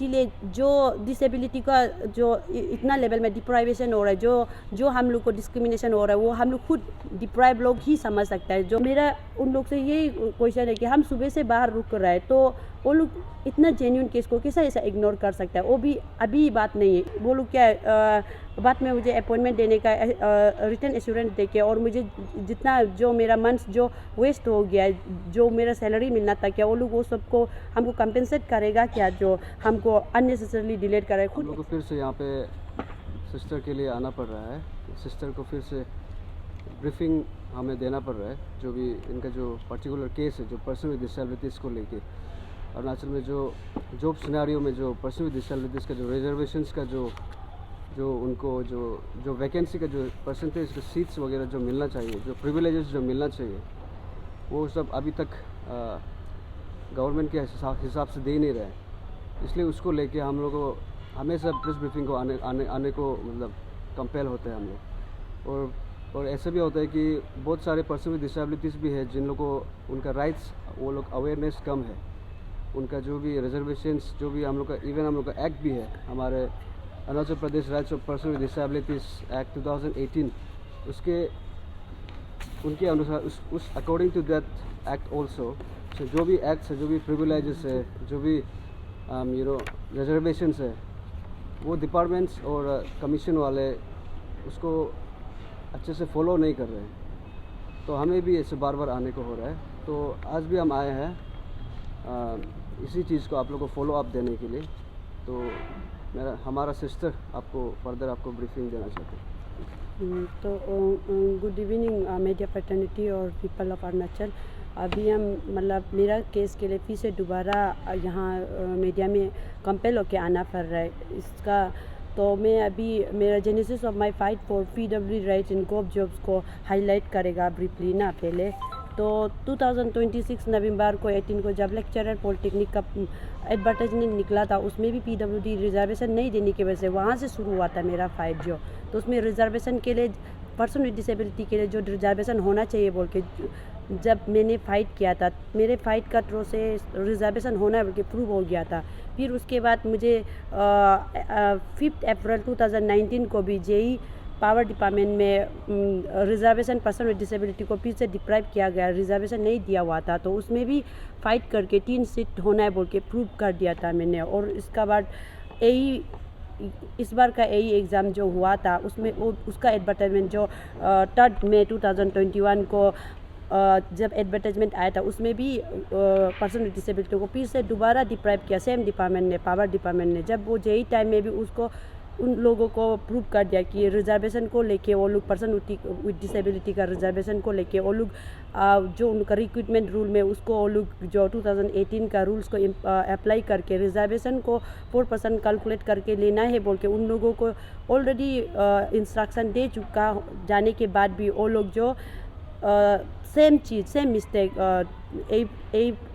इसीलिए जो डिसेबिलिटी का जो इतना लेवल में डिप्राइवेशन हो रहा है, जो हम लोग को डिस्क्रिमिनेशन हो रहा है, वो हम लोग खुद डिप्राइव लोग ही समझ सकता है। जो मेरा उन लोग से यही क्वेश्चन है कि हम सुबह से बाहर रुक रहे हैं, तो वो लोग इतना जेन्यून केस को कैसा ऐसा इग्नोर कर सकता है। वो भी अभी बात नहीं है, वो लोग क्या बाद में मुझे अपॉइंटमेंट देने का रिटर्न एश्योरेंस दे के, और मुझे जितना जो मेरा मंथ जो वेस्ट हो गया है, जो मेरा सैलरी मिलना था, क्या वो लोग वो सबको हमको कंपेंसेट करेगा क्या, जो हमको अननेसेसरली डिलेट कर रहा है। हम लोग को फिर से यहाँ पे सिस्टर के लिए आना पड़ रहा है। सिस्टर को फिर से ब्रीफिंग हमें देना पड़ रहा है, जो भी इनका जो पर्टिकुलर केस है, जो पर्सन विद डिसेबिलिटीज़ को लेके अरुणाचल में जो जॉब सिनेरियो में जो पर्सन विद डिसेबिलिटीज़ का जो रिजर्वेशंस का जो उनको जो वैकेंसी का जो परसेंटेज जो सीट्स वगैरह जो मिलना चाहिए, जो प्रिविलेजेस जो मिलना चाहिए, वो सब अभी तक गवर्नमेंट के हिसाब से दे नहीं रहे। इसलिए उसको लेके हम लोग को हमेशा प्रेस ब्रीफिंग को आने को मतलब कंपेल होते हैं हम लोग। और ऐसा भी होता है कि बहुत सारे पर्सन विद डिसेबिलिटीज़ भी है जिन लोगों को उनका राइट्स वो लोग अवेयरनेस कम है, उनका जो भी रिजर्वेशंस जो भी हम लोग का इवन हम लोग का एक्ट भी है, हमारे Arunachal Pradesh rights of person with disabilities act 2018, उसके उनके अनुसार उस according to that act also जो भी एक्ट्स है, जो भी प्रिविलेजेस है, जो भी रिजर्वेशंस है, वो डिपार्टमेंट्स और कमीशन वाले उसको अच्छे से फॉलो नहीं कर रहे हैं। तो हमें भी ऐसे बार बार आने को हो रहा है। तो आज भी हम आए हैं इसी चीज़ को आप लोगों को फॉलो अप देने के लिए। तो हमारा सिस्टर आपको फर्दर आपको ब्रीफिंग देना चाहते हैं। तो गुड इवनिंग मीडिया फ्रेटर्निटी और पीपल ऑफ अरुणाचल। अभी हम मतलब मेरा केस के लिए फिर से दोबारा यहाँ मीडिया में कंपेल होके आना पड़ रहा है इसका। तो मैं अभी मेरा genesis of my fight for PWD rights in government jobs को हाईलाइट करेगा ब्रीफली ना पहले। तो 2026 नवंबर को 18 को जब लेक्चरर पॉलिटेक्निक का एडवर्टाइजमेंट निकला था, उसमें भी PWD रिजर्वेशन नहीं देने की वजह से वहाँ से शुरू हुआ था मेरा फाइट जो। तो उसमें रिजर्वेशन के लिए पर्सन विद डिसेबिलिटी के लिए जो रिजर्वेशन होना चाहिए बोल के जब मैंने फ़ाइट किया था, मेरे फाइट का थ्रू से रिजर्वेशन होना बोल के प्रूव हो गया था। फिर उसके बाद मुझे 5 अप्रैल 2019 को भी JE पावर डिपार्टमेंट में रिजर्वेशन पर्सन विद डिसेबिलिटी को फिर से डिप्राइव किया गया, रिजर्वेशन नहीं दिया हुआ था। तो उसमें भी फाइट करके 3 सीट होना है बोल के प्रूव कर दिया था मैंने। और इसका बाद इस बार का एग्ज़ाम जो हुआ था उसमें उसका एडवर्टाइजमेंट जो 3 मई 2021 को जब एडवर्टाइजमेंट आया था, उसमें भी पर्सन विद डिसेबिलिटी को फिर से दोबारा डिप्राइव किया सेम डिपार्टमेंट ने, पावर डिपार्टमेंट ने। जब वो JE टाइम में भी उसको उन लोगों को प्रूव कर दिया कि रिजर्वेशन को लेके वो लोग पर्सन विद डिसेबिलिटी का रिजर्वेशन को लेके वो लोग जो उनका रिक्रूटमेंट रूल में उसको वो लोग जो 2018 का रूल्स को अप्लाई करके रिजर्वेशन को 4% कैलकुलेट करके लेना है बोल के उन लोगों को ऑलरेडी इंस्ट्रक्शन दे चुका जाने के बाद भी वो लोग जो सेम चीज़ सेम मिस्टेक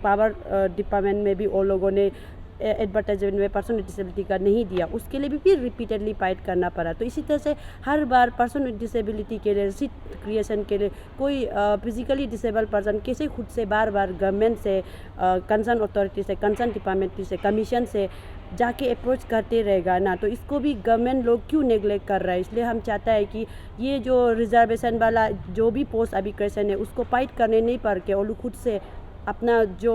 पावर डिपार्टमेंट में भी वो लोगों ने एडवर्टाइजमेंट में पर्सन विद डिसेबिलिटी का नहीं दिया, उसके लिए भी फिर रिपीटेडली फाइट करना पड़ा। तो इसी तरह से हर बार पर्सन विद डिसेबिलिटी के लिए सीट क्रिएशन के लिए कोई फिजिकली डिसेबल पर्सन कैसे खुद से बार बार गवर्नमेंट से, कंसर्न अथॉरिटी से, कंसर्न डिपार्टमेंट से, कमीशन से जाके अप्रोच करते रहेगा ना। तो इसको भी गवर्नमेंट लोग क्यों नेगलेक्ट कर रहा है। इसलिए हम चाहता है कि ये जो रिजर्वेशन वाला जो भी पोस्ट अभी क्वेश्चन है उसको फाइट करने नहीं पड़ के वो लोग खुद से अपना जो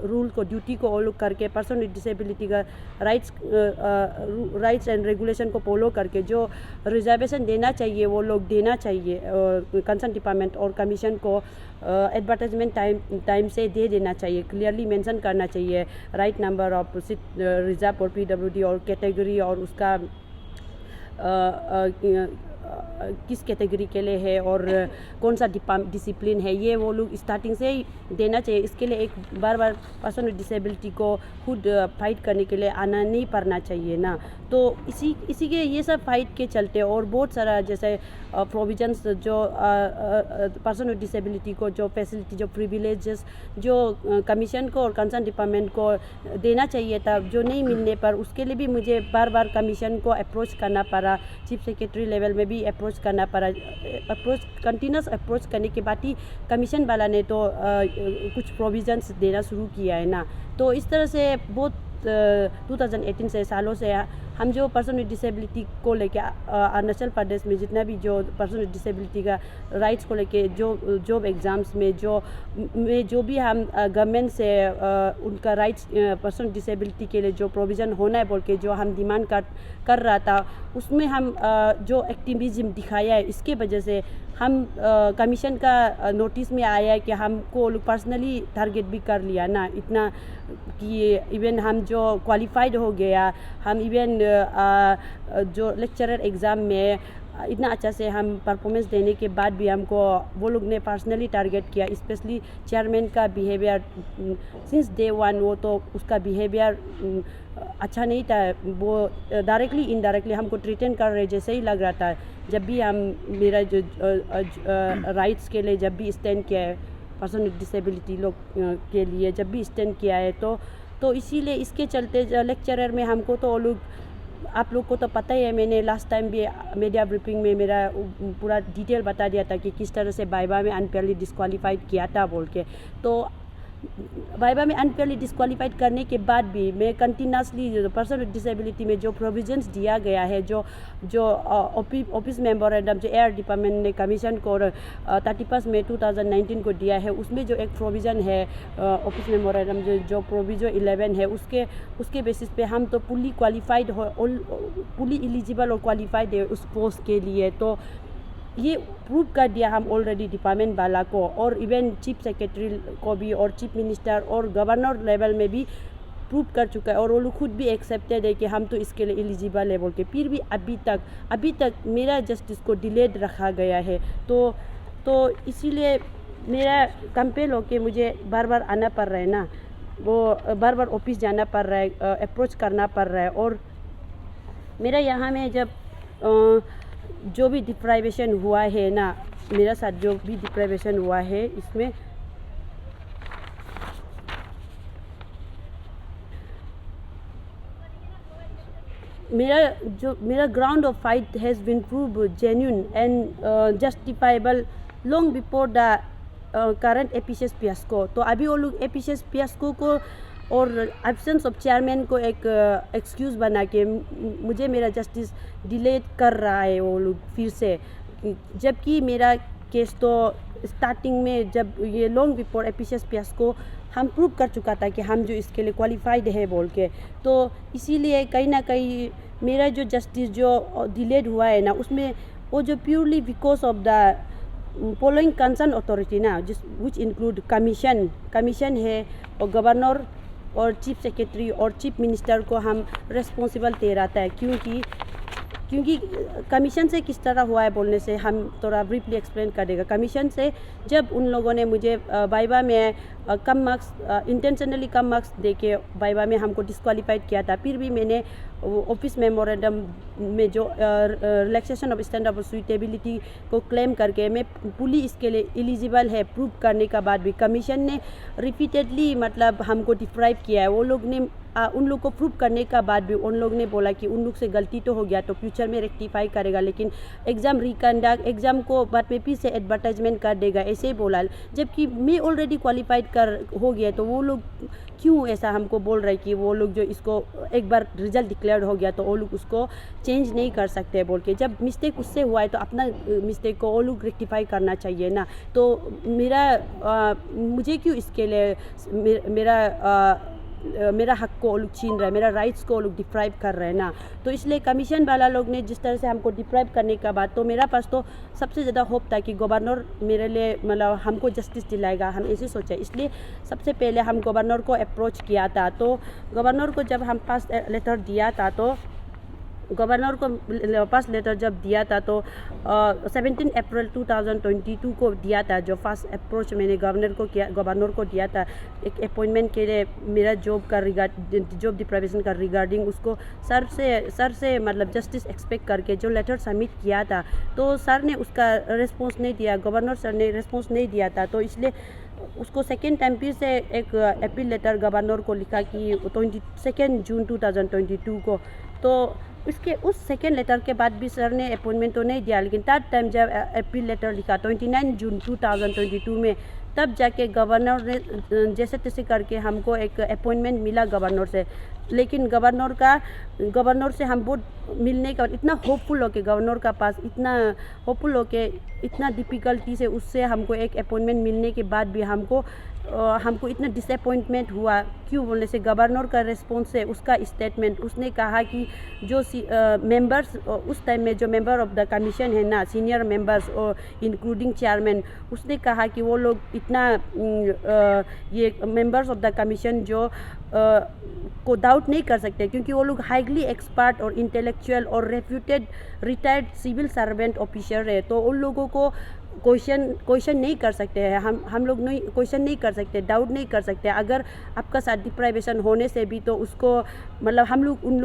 रूल को ड्यूटी को वो लोग करके पर्सन विद डिसेबिलिटी का राइट्स एंड रेगुलेशन को फॉलो करके जो रिजर्वेशन देना चाहिए वो लोग देना चाहिए। कंसर्न डिपार्टमेंट और कमीशन को एडवर्टाइजमेंट टाइम से दे देना चाहिए, क्लियरली मेंशन करना चाहिए right number of seat reserve और PWD और कैटेगरी और उसका किस कैटेगरी के लिए है और कौन सा डिसिप्लिन है, ये वो लोग स्टार्टिंग से ही देना चाहिए। इसके लिए एक बार पर्सन विद डिसेबिलिटी को खुद फाइट करने के लिए आना नहीं पड़ना चाहिए ना। तो इसी के ये सब फाइट के चलते और बहुत सारा जैसे प्रोविजंस जो पर्सन विद डिसेबिलिटी को जो फैसिलिटी जो प्रिविलेजेस जो कमीशन को और कंसर्न डिपार्टमेंट को देना चाहिए था जो नहीं मिलने पर उसके लिए भी मुझे बार बार कमीशन को अप्रोच करना पड़ा, चीफ सेक्रेटरी लेवल में भी अप्रोच करना पड़ा। कंटिन्यूस अप्रोच करने के बाद ही कमीशन वाला ने तो कुछ प्रोविजंस देना शुरू किया है ना। तो इस तरह से बहुत 2018 से सालों से हम जो पर्सन विद डिसेबिलिटी को लेके अरुणाचल प्रदेश में जितना भी जो पर्सन विद डिसेबिलिटी का राइट्स को लेके जो जॉब एग्ज़ाम्स में जो भी हम गवर्नमेंट से उनका राइट्स पर्सन विद डिसेबिलिटी के लिए जो प्रोविज़न होना है बोल के जो हम डिमांड कर रहा था, उसमें हम जो एक्टिविज़म दिखाया है, इसके वजह से हम कमीशन का नोटिस में आया है कि हमको पर्सनली टारगेट भी कर लिया ना इतना कि इवन हम जो क्वालिफाइड हो गया, हम इवन जो लेक्चरर एग्ज़ाम में इतना अच्छा से हम परफॉर्मेंस देने के बाद भी हमको वो लोग ने पर्सनली टारगेट किया। स्पेशली चेयरमैन का बिहेवियर सिंस डे वन, वो तो उसका बिहेवियर अच्छा नहीं था, वो डायरेक्टली इनडायरेक्टली हमको ट्रीटमेंट कर रहे जैसे ही लग रहा था। जब भी हम मेरा जो राइट्स के लिए जब भी स्टैंड किया है, पर्सन विद डिसेबिलिटी लोग के लिए जब भी स्टैंड किया है, तो इसीलिए इसके चलते लेक्चरर में हमको तो लोग, आप लोग को तो पता ही है, मैंने लास्ट टाइम भी मीडिया ब्रीफिंग में मेरा पूरा डिटेल बता दिया था कि किस तरह से वाइवा में अनफेयरली डिस्क्वालीफाइड किया था बोल के। तो वाइवा में अनफेयरली डिस्क्वालीफाइड करने के बाद भी मैं कंटिन्यूसली पर्सन विद डिसेबिलिटी में जो प्रोविजंस दिया गया है, जो ऑफिस मेमोरेंडम जो एयर डिपार्टमेंट ने कमीशन को 31 मई 2019 को दिया है, उसमें जो एक प्रोविज़न है ऑफिस मेमोरेंडम जो प्रोविजो 11 है, उसके बेसिस पे हम तो फुली क्वालिफाइड हो, फुली एलिजिबल और क्वालिफाइड है उस पोस्ट के लिए। तो ये प्रूव कर दिया हम ऑलरेडी डिपार्टमेंट वाला को, और इवन चीफ सेक्रेटरी को भी और चीफ मिनिस्टर और गवर्नर लेवल में भी प्रूव कर चुका है, और वो लोग खुद भी एक्सेप्टेड है कि हम तो इसके लिए एलिजिबल है बोल के। फिर भी अभी तक मेरा जस्टिस को डिलेड रखा गया है। तो इसीलिए मेरा कंपेल होके मुझे बार बार आना पड़ रहा है ना, वो बार बार ऑफिस जाना पड़ रहा है, अप्रोच करना पड़ रहा है। और मेरा यहाँ में जब जो भी डिप्राइवेशन हुआ है ना, मेरा साथ जो भी डिप्राइवेशन हुआ है, इसमें मेरा ground of fight has been prove genuine and justifiable long before the current auspicious fiasco. तो अभी वो लोग एपिशियस फियास्को को और एब्सेंस ऑफ चेयरमैन को एक एक्सक्यूज़ बना के मुझे मेरा जस्टिस डिले कर रहा है वो लोग फिर से, जबकि मेरा केस तो स्टार्टिंग में जब ये लॉन्ग बिफोर एपिशियस फियास्को हम प्रूव कर चुका था कि हम जो इसके लिए क्वालिफाइड है बोल के। तो इसीलिए कहीं ना कहीं मेरा जो जस्टिस जो डिलेड हुआ है ना, उसमें वो जो purely because of the following concern authority ना, विच इंक्लूड कमीशन है और गवर्नर और चीफ सेक्रेटरी और चीफ मिनिस्टर को हम रिस्पॉन्सिबल ठहराता है। क्योंकि कमीशन से किस तरह हुआ है बोलने से हम थोड़ा ब्रीफली एक्सप्लेन कर देगा। कमीशन से जब उन लोगों ने मुझे वाइवा में कम मार्क्स इंटेंशनली कम मार्क्स देके वाइवा में हमको डिस्क्वालीफाइड किया था, फिर भी मैंने ऑफिस मेमोरेंडम में जो relaxation of standard of suitability को क्लेम करके मैं फुली इसके लिए एलिजिबल है प्रूव करने का बाद भी कमीशन ने रिपीटेडली मतलब हमको डिप्राइव किया है। वो लोग ने उन लोग को प्रूव करने का बाद भी उन लोग ने बोला कि उन लोग से गलती तो हो गया तो फ्यूचर में रेक्टिफाई करेगा, लेकिन एग्ज़ाम रिकंडक्ट एग्ज़ाम को बाद में फिर से एडवर्टाइजमेंट कर देगा, ऐसे ही बोला। जबकि मैं ऑलरेडी क्वालिफाइड हो गया, तो वो लोग क्यों ऐसा हमको बोल रहे कि वो लोग जो इसको एक बार रिजल्ट डिक्लेयर हो गया तो वो लोग उसको चेंज नहीं कर सकते बोल के। जब मिस्टेक उससे हुआ है तो अपना मिस्टेक को वो लोग रेक्टिफाई करना चाहिए ना। तो मुझे क्यों इसके लिए मेरा हक को वो लोग छीन रहे हैं, मेरा राइट्स को वो लोग डिप्राइव कर रहे हैं ना। तो इसलिए कमीशन वाला लोग ने जिस तरह से हमको डिप्राइव करने का बाद तो मेरा पास तो सबसे ज़्यादा होप था कि गवर्नर मेरे लिए मतलब हमको जस्टिस दिलाएगा, हम ऐसे सोचा। इसलिए सबसे पहले हम गवर्नर को अप्रोच किया था। तो गवर्नर को जब हम पास लेटर दिया था तो गवर्नर को पास लेटर जब दिया था तो 17 अप्रैल 2022 को दिया था। जो फर्स्ट अप्रोच मैंने गवर्नर को दिया था एक अपॉइंटमेंट के लिए, मेरा जॉब डिप्राइवेशन का रिगार्डिंग उसको सर से मतलब जस्टिस एक्सपेक्ट करके जो लेटर सबमिट किया था, तो सर ने उसका रिस्पॉन्स नहीं दिया, गवर्नर सर ने रिस्पॉन्स नहीं दिया था। तो इसलिए उसको सेकेंड टाइम फिर से एक अपील लेटर गवर्नर को लिखा कि 22 जून 2022 को। तो उस सेकेंड लेटर के बाद भी सर ने अपॉइंटमेंट तो नहीं दिया, लेकिन थर्ड टाइम जब अपील लेटर लिखा 29 जून 2022 में, तब जाके गवर्नर ने जैसे तैसे करके हमको एक अपॉइंटमेंट मिला गवर्नर से। लेकिन गवर्नर से हम बहुत मिलने का इतना होपफुल हो के गवर्नर का पास इतना होपफुल हो के इतना डिफ़िकल्टी से उससे हमको एक अपॉइंटमेंट मिलने के बाद भी हमको इतना डिसअपॉइंटमेंट हुआ। क्यों बोलने से गवर्नर का रिस्पॉन्स है, उसका स्टेटमेंट, उसने कहा कि जो मेंबर्स उस टाइम में जो मेंबर ऑफ द कमीशन है ना, सीनियर मेंबर्स और इंक्लूडिंग चेयरमैन, उसने कहा कि वो लोग इतना ये मेंबर्स ऑफ द कमीशन जो को डाउट नहीं कर सकते क्योंकि वो लोग हाईली एक्सपर्ट और इंटेलेक्चुअल और reputed retired civil servant officer है, तो उन लोगों को क्वेश्चन नहीं कर सकते हैं। हम लोग नहीं क्वेश्चन नहीं कर सकते, डाउट नहीं कर सकते। अगर आपका साथ डिप्राइवेशन होने से भी तो उसको मतलब हम लोग उन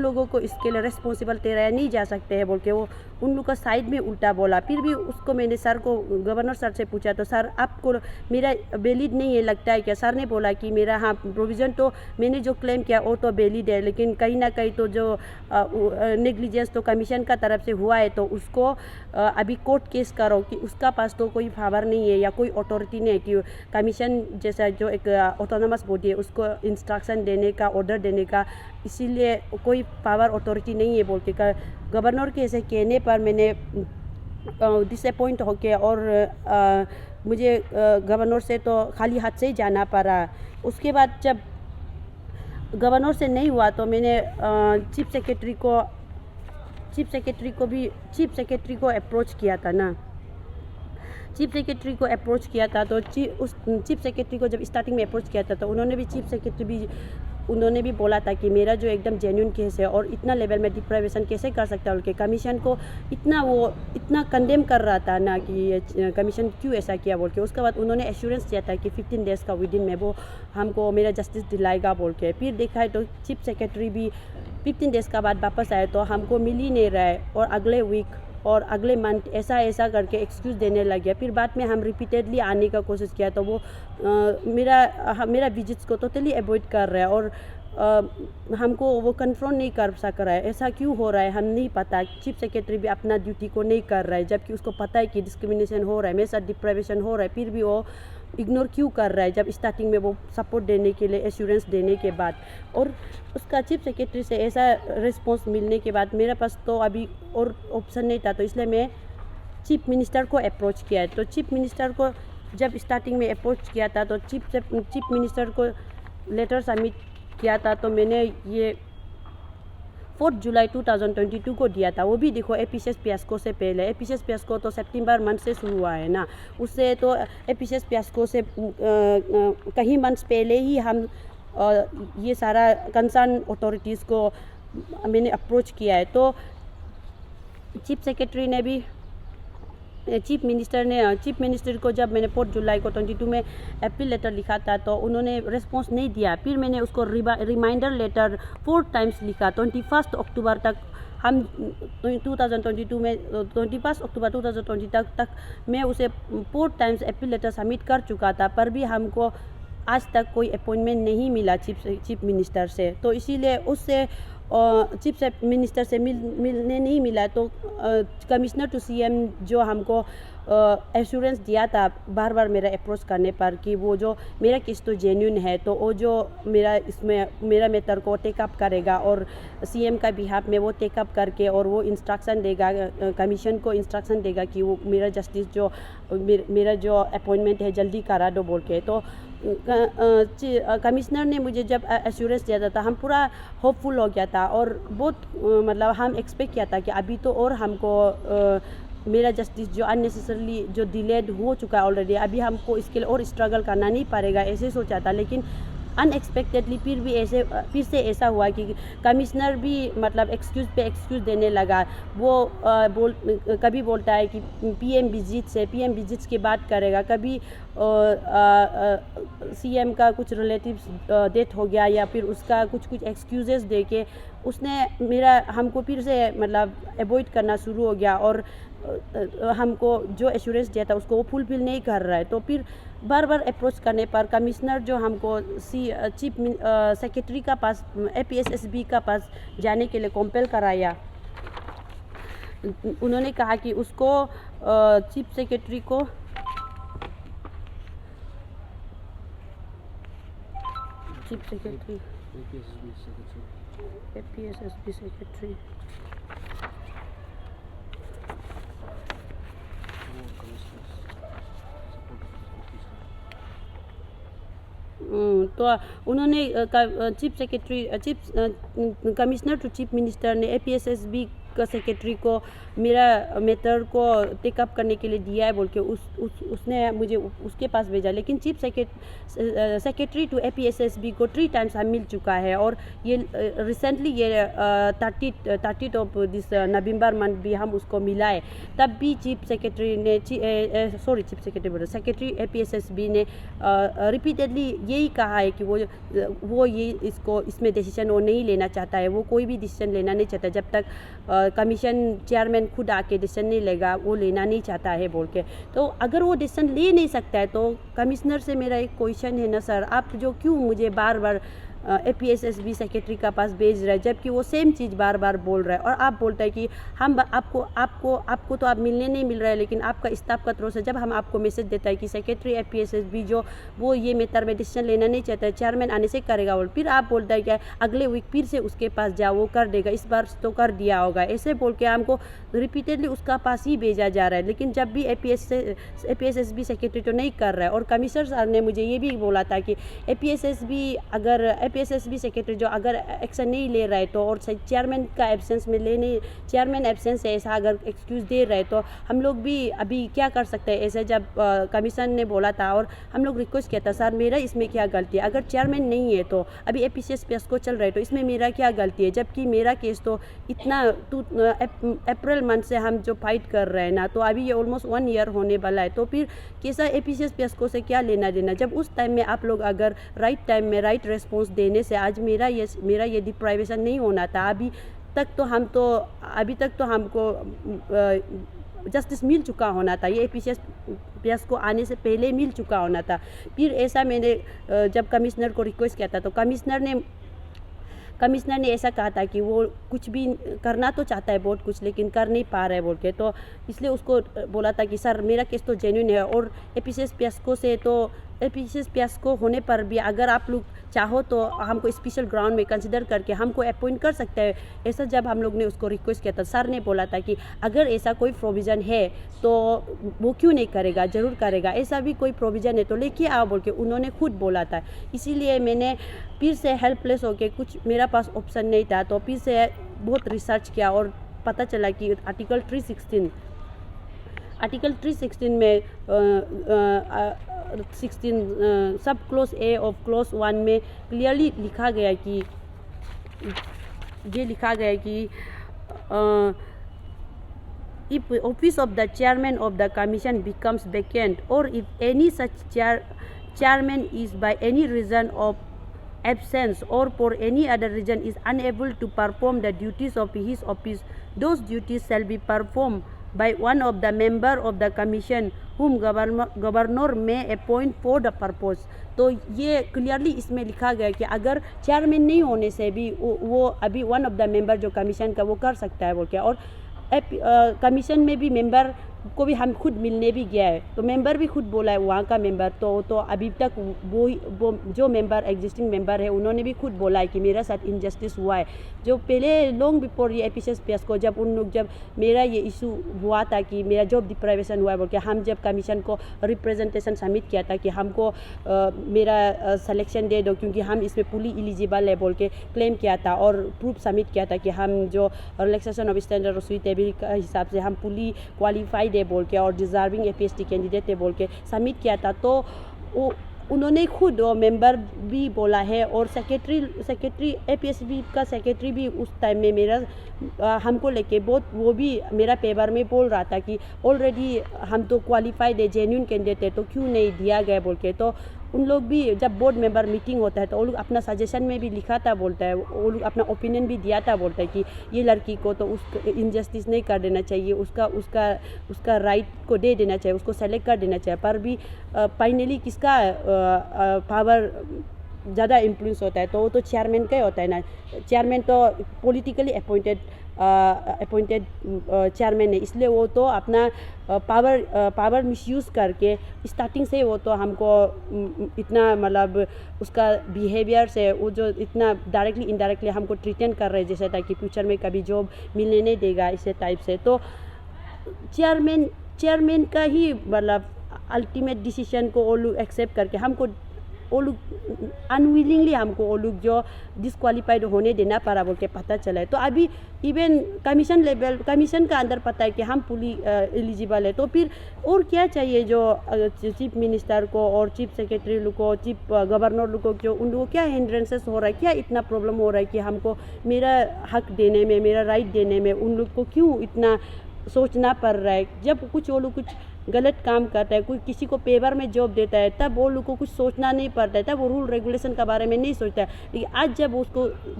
लोगों को इसके लिए रिस्पॉन्सिबल ठहराया नहीं जा सकते हैं बोल के वो उन लोग का साइड में उल्टा बोला। फिर भी उसको मैंने गवर्नर सर से पूछा तो सर आपको मेरा वैलिड नहीं है लगता है क्या? सर ने बोला कि मेरा हाँ प्रोविज़न तो मैंने जो क्लेम किया वो तो वैलिड है, लेकिन कहीं ना कहीं तो जो नेग्लिजेंस तो कमीशन का तरफ से हुआ है तो उसको अभी कोर्ट केस करो कि उसका पास तो कोई पावर नहीं है या कोई अथॉरिटी नहीं है कि कमीशन जैसा जो एक ऑटोनोमस बॉडी है उसको इंस्ट्रक्शन देने का, ऑर्डर देने का, इसीलिए कोई पावर अथॉरिटी नहीं है बोल के गवर्नर के ऐसे कहने पर मैंने डिसअपॉइंट होके और मुझे गवर्नर से तो खाली हाथ से ही जाना पड़ा। उसके बाद जब गवर्नर से नहीं हुआ तो मैंने चीफ सेक्रेटरी को अप्रोच किया था ना। चीफ सेक्रेटरी को अप्रोच किया था तो चीफ सेक्रेटरी को जब स्टार्टिंग में अप्रोच किया था तो उन्होंने भी बोला था कि मेरा जो एकदम जेन्युइन केस है और इतना लेवल में डिप्राइवेशन कैसे कर सकता है, उनके कमीशन को इतना कंडेम कर रहा था ना कि ये कमीशन क्यों ऐसा किया बोल के। उसके बाद उन्होंने एश्योरेंस दिया था कि 15 डेज़ का विदिन में वो हमको मेरा जस्टिस दिलाएगा बोल के। फिर देखा है तो चीफ सेक्रेटरी भी 15 डेज़ का बाद वापस आए तो हमको मिल ही नहीं रहा है और अगले वीक और अगले मंथ ऐसा करके एक्सक्यूज़ देने लग गया। फिर बाद में हम रिपीटेडली आने का कोशिश किया तो वो मेरा विजिट्स को टोटली अवॉइड कर रहा है और हमको वो कन्फ्रंट नहीं कर सक रहा है। ऐसा क्यों हो रहा है हम नहीं पता। चीफ सेक्रेटरी भी अपना ड्यूटी को नहीं कर रहा है जबकि उसको पता है कि डिस्क्रिमिनेशन हो रहा है, मेरे साथ डिप्राइवेशन हो रहा है, फिर भी वो इग्नोर क्यों कर रहा है जब स्टार्टिंग में वो सपोर्ट देने के लिए एश्योरेंस देने के बाद। और उसका चीफ सेक्रेटरी से ऐसा रिस्पॉन्स मिलने के बाद मेरे पास तो अभी और ऑप्शन नहीं था, तो इसलिए मैं चीफ मिनिस्टर को अप्रोच किया है। तो चीफ मिनिस्टर को जब स्टार्टिंग में अप्रोच किया था तो चीफ मिनिस्टर को लेटर सबमिट किया था तो मैंने ये 4 जुलाई 2022 को दिया था। वो भी देखो एपिसेस पियास्को से पहले। एपिसेस पियास्को तो सितंबर मंथ से शुरू हुआ है ना, उससे तो एपिसेस पियास्को से कहीं मंथ्स पहले ही हम ये सारा कंसर्न अथॉरिटीज़ को मैंने अप्रोच किया है। तो चीफ सेक्रेटरी ने भी चीफ मिनिस्टर को जब मैंने 4 जुलाई को 22 में अपील लेटर लिखा था तो उन्होंने रिस्पॉन्स नहीं दिया। फिर मैंने उसको रिमाइंडर लेटर 4 टाइम्स लिखा। 21 अक्टूबर तक हम 2022 में 21 अक्टूबर 2020 तक मैं उसे 4 टाइम्स अपील लेटर सबमिट कर चुका था, पर भी हमको आज तक कोई अपॉइंटमेंट नहीं मिला चीफ मिनिस्टर से। तो इसीलिए उससे चीफ मिनिस्टर से मिलने नहीं मिला तो कमिश्नर टू सीएम जो हमको एश्योरेंस दिया था बार बार मेरा अप्रोच करने पर कि वो जो मेरा केस तो जेन्युइन है, तो वो जो मेरा मैटर को टेकअप करेगा और सीएम का बिहाफ में वो टेकअप करके और वो इंस्ट्रक्शन देगा, कमीशन को इंस्ट्रक्शन देगा कि वो मेरा जस्टिस जो मेरा जो अपॉइंटमेंट है जल्दी करा दो बोल के। तो कमिश्नर ने मुझे जब एश्योरेंस दिया था हम पूरा होपफुल हो गया था और बहुत मतलब हम एक्सपेक्ट किया था कि अभी तो और हमको मेरा जस्टिस जो अननेसेसरली जो डिलेड हो चुका है ऑलरेडी, अभी हमको इसके लिए और स्ट्रगल करना नहीं पड़ेगा ऐसे सोचा था। लेकिन अनएक्सपेक्टेडली फिर से ऐसा हुआ कि कमिश्नर भी मतलब एक्सक्यूज़ पे एक्सक्यूज़ देने लगा। वो कभी बोलता है कि पीएम विजिट्स की बात करेगा, कभी सीएम का कुछ रिलेटिव्स डेथ हो गया या फिर उसका कुछ एक्सक्यूजेस दे के उसने हमको फिर से मतलब अवॉइड करना शुरू हो गया और हमको जो एश्योरेंस दिया था उसको वो फुलफिल नहीं कर रहा है। तो फिर बार बार अप्रोच करने पर कमिश्नर जो हमको चीफ सेक्रेटरी का पास एपीएसएसबी का पास जाने के लिए कॉम्पेल कराया। उन्होंने कहा कि उसको चीफ सेक्रेटरी को APSSB secretary. APSSB secretary. More commissioners. Support officer. तो उन्होंने chief secretary chief commissioner to chief minister ने APSSB का सेक्रेटरी को मेरा मैटर को टेकअप करने के लिए दिया है बोल के उसने मुझे उसके पास भेजा, लेकिन चीफ सेक्रेटरी टू APSSB को 3 टाइम्स हम मिल चुका है। और ये रिसेंटली ये 30 ऑफ दिस नवंबर मंथ भी हम उसको मिला है। तब भी चीफ सेक्रेटरी ने सेक्रेटरी APSSB ने रिपीटेडली यही कहा है कि वो ये इसमें डिसीजन वो नहीं लेना चाहता है, वो कोई भी डिसीजन लेना नहीं चाहता जब तक कमीशन चेयरमैन खुद आके डिसीजन नहीं लेगा, वो लेना नहीं चाहता है बोल के। तो अगर वो डिसीजन ले नहीं सकता है तो कमिश्नर से मेरा एक क्वेश्चन है ना सर, आप जो क्यों मुझे बार बार APSSB सेक्रेटरी का पास भेज रहा है, जबकि वो सेम चीज़ बार बार बोल रहा है। और आप बोलता है कि हम आपको तो आप मिलने नहीं मिल रहा है, लेकिन आपका स्टाफ का थ्रू से जब हम आपको मैसेज देता है कि सेक्रेटरी APSSB जो वो ये मैटर में डिसीजन लेना नहीं चाहता है, चेयरमैन आने से करेगा, और फिर आप बोलता है कि अगले वीक फिर से उसके पास जाओ, वो कर देगा, इस बार तो कर दिया होगा, ऐसे बोल के हमको रिपीटेडली उसका पास ही भेजा जा रहा है। लेकिन जब भी APSSB सेक्रेटरी तो नहीं कर रहा है। और कमिश्नर सर ने मुझे ये भी बोला था कि APSSB सेक्रेटरी जो अगर एक्शन नहीं ले रहा है तो, और चेयरमैन का एब्सेंस में चेयरमैन एब्सेंस है ऐसा अगर एक्सक्यूज़ दे रहे तो हम लोग भी अभी क्या कर सकते हैं। ऐसे जब कमीशन ने बोला था और हम लोग रिक्वेस्ट किया था, सर मेरा इसमें क्या गलती है, अगर चेयरमैन नहीं है तो अभी APSSB को चल रहा है तो इसमें मेरा क्या गलती है, जबकि मेरा केस तो इतना अप्रैल मंथ से हम जो फाइट कर रहे हैं ना, तो अभी ये ऑलमोस्ट 1 ईयर होने वाला है। तो फिर कैसा APSSB को से क्या लेना देना, जब उस टाइम में आप लोग अगर राइट टाइम में राइट रेस्पॉन्स देने से आज मेरा ये डिप्राइवेशन नहीं होना था। अभी तक तो हमको जस्टिस मिल चुका होना था, ये APSSB को आने से पहले मिल चुका होना था। फिर ऐसा मैंने जब कमिश्नर को रिक्वेस्ट किया था तो कमिश्नर ने ऐसा कहा था कि वो कुछ भी करना तो चाहता है बहुत कुछ, लेकिन कर नहीं पा रहा है बोल के। तो इसलिए उसको बोला था कि सर मेरा केस तो जेन्युइन है, और APSSB को होने पर भी अगर आप लोग चाहो तो हमको स्पेशल ग्राउंड में कंसिडर करके हमको अपॉइंट कर सकते हैं। ऐसा जब हम लोग ने उसको रिक्वेस्ट किया था, सर ने बोला था कि अगर ऐसा कोई प्रोविज़न है तो वो क्यों नहीं करेगा, ज़रूर करेगा, ऐसा भी कोई प्रोविज़न है तो लेके आओ बोल के उन्होंने खुद बोला था। इसीलिए मैंने फिर से हेल्पलेस होके, कुछ मेरा पास ऑप्शन नहीं था, तो फिर से बहुत रिसर्च किया और पता चला कि आर्टिकल 316 में 16 सब क्लोज A ऑफ क्लोज 1 में क्लियरली लिखा गया कि if office of the chairman of the commission becomes vacant, or if any such chairman is by any reason of absence or for any other reason is unable to perform the duties of his office, those duties shall be performed by one of the member of the commission whom governor may appoint for the purpose। तो ये clearly इसमें लिखा गया कि अगर chairman नहीं होने से भी वो अभी वन ऑफ द मेंबर जो कमीशन का वो कर सकता है बोल के। और कमीशन में भी मेंबर को भी हम खुद मिलने भी गया है, तो मेंबर भी खुद बोला है वहाँ का मेंबर तो अभी तक वो जो मेंबर एग्जिस्टिंग मेंबर है उन्होंने भी खुद बोला है कि मेरे साथ इनजस्टिस हुआ है। जो पहले लॉन्ग बिफोर ये APSSB को जब मेरा ये इशू हुआ था कि मेरा जॉब डिप्राइवेशन हुआ है बोल के, हम जब कमीशन को रिप्रेजेंटेशन सबमिट किया था कि हमको मेरा सिलेक्शन दे दो क्योंकि हम इसमें फुली एलिजिबल है बोल के क्लेम किया था, और प्रूफ सबमिट किया था कि हम जो रिलैक्सेशन ऑफ स्टैंडर्ड और सुइटेबिलिटी का हिसाब से हम फुली क्वालिफाइड है बोल के और डिजर्विंग APST कैंडिडेट है बोल के सबमिट किया था। तो उन्होंने खुद मेंबर भी बोला है, और सेक्रेटरी APSB का सेक्रेटरी भी उस टाइम में मेरा हमको लेके बहुत वो भी मेरा पेपर में बोल रहा था कि ऑलरेडी हम तो क्वालिफाइड है, जेन्युइन कैंडिडेट है, तो क्यों नहीं दिया गया बोल के। तो उन लोग भी जब बोर्ड मेंबर मीटिंग होता है तो वो लोग अपना सजेशन में भी लिखा था बोलता है, वो लोग अपना ओपिनियन भी दिया था बोलता है कि ये लड़की को तो उसको इनजस्टिस नहीं कर देना चाहिए, उसका राइट को दे देना चाहिए, उसको सेलेक्ट कर देना चाहिए। पर भी फाइनली किसका पावर ज़्यादा इन्फ्लुएंस होता है तो वो तो चेयरमैन का ही होता है ना। चेयरमैन तो पॉलिटिकली अपॉइंटेड चेयरमैन है, इसलिए वो तो अपना पावर मिसयूज़ करके स्टार्टिंग से वो तो हमको इतना मतलब उसका बिहेवियर से वो जो इतना डायरेक्टली इनडायरेक्टली हमको ट्रीटेंड कर रहे हैं जैसे ताकि फ्यूचर में कभी जॉब मिलने नहीं देगा इसे टाइप से। तो चेयरमैन का ही मतलब अल्टीमेट डिसीजन को वो लोग एक्सेप्ट करके हमको वो लोग अनविलिंगली हमको वो लोग जो डिस्क्वालीफाइड होने देना पड़ा बोल के पता चला है। तो अभी इवन कमीशन का अंदर पता है कि हम फुली एलिजिबल है, तो फिर और क्या चाहिए जो चीफ मिनिस्टर को और चीफ सेक्रेटरी लोग को, चीफ गवर्नर लोग को, जो उन लोगों को क्या हिंड्रेंसेस हो रहा है, क्या इतना प्रॉब्लम हो रहा है कि हमको मेरा हक देने में, मेरा राइट देने में उन लोग को क्यों इतना सोचना पड़ रहा है। जब कुछ वो लोग कुछ गलत काम करता है, कोई किसी को पेपर में जॉब देता है, तब वो लोग को कुछ सोचना नहीं पड़ता है, तब वो रूल रेगुलेशन के बारे में नहीं सोचता है। लेकिन आज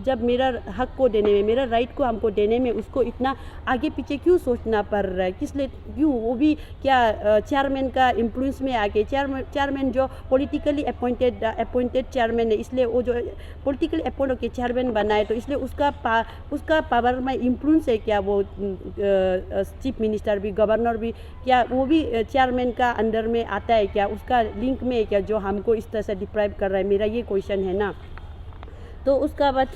जब मेरा हक को देने में, मेरा राइट को हमको देने में उसको इतना आगे पीछे क्यों सोचना पड़ रहा है, किस लिए, क्यों, वो भी क्या चेयरमैन का इन्फ्लुएंस में आके, चेयरमैन जो पॉलिटिकली अपॉइंटेड चेयरमैन है, इसलिए वो जो पॉलिटिकली अपॉइंट होकर चेयरमैन बना है तो इसलिए उसका पावर में इन्फ्लुएंस है क्या, वो चीफ मिनिस्टर भी, गवर्नर भी, क्या वो भी चेयरमैन का अंडर में आता है क्या, उसका लिंक में है क्या जो हमको इस तरह से डिप्राइव कर रहा है, मेरा ये क्वेश्चन है ना। तो उसका बाद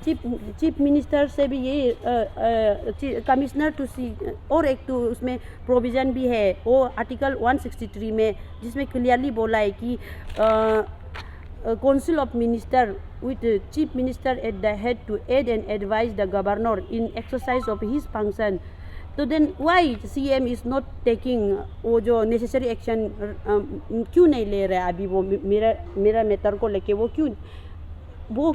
चीफ मिनिस्टर से भी ये कमिश्नर टू सी, और एक तो उसमें प्रोविज़न भी है वो आर्टिकल 163 में, जिसमें क्लियरली बोला है कि Council of Minister with the Chief Minister at the head to aid and advise the Governor in exercise of his function. तो then why CM is not taking वो जो नेसेसरी एक्शन क्यों नहीं ले रहा है अभी, वो मेरा मैटर को लेके वो